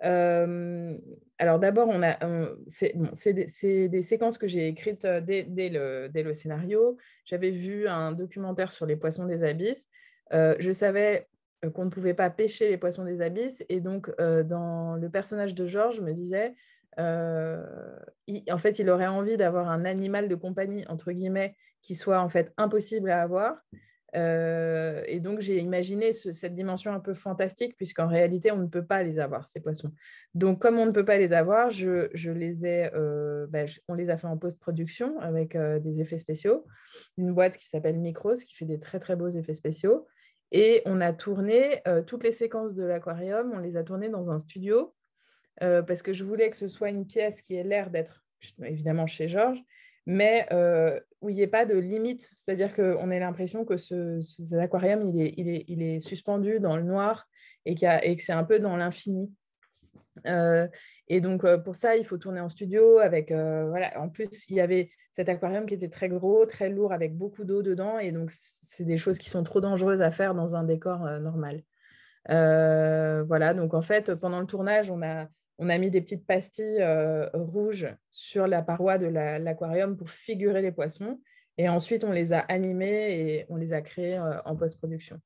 Alors d'abord, c'est des séquences que j'ai écrites dès le scénario. J'avais vu un documentaire sur les poissons des abysses. Je savais qu'on ne pouvait pas pêcher les poissons des abysses. Et donc, dans le personnage de Georges, je me disais, en fait, il aurait envie d'avoir un animal de compagnie, entre guillemets, qui soit en fait impossible à avoir. Et donc, j'ai imaginé cette dimension un peu fantastique, puisqu'en réalité, on ne peut pas les avoir, ces poissons. Donc, comme on ne peut pas les avoir, on les a fait en post-production avec des effets spéciaux. Une boîte qui s'appelle Micros, qui fait des très, très beaux effets spéciaux. Et on a tourné toutes les séquences de l'aquarium, on les a tournées dans un studio, parce que je voulais que ce soit une pièce qui ait l'air d'être, évidemment, chez Georges, mais où il n'y ait pas de limite. C'est-à-dire qu'on ait l'impression que cet aquarium, il est suspendu dans le noir et que c'est un peu dans l'infini. Euh, et donc, pour ça, il faut tourner en studio avec... voilà. En plus, il y avait cet aquarium qui était très gros, très lourd, avec beaucoup d'eau dedans. Et donc, c'est des choses qui sont trop dangereuses à faire dans un décor normal. Voilà, donc en fait, pendant le tournage, on a mis des petites pastilles rouges sur la paroi de l'aquarium pour figurer les poissons. Et ensuite, on les a animés et on les a créés en post-production.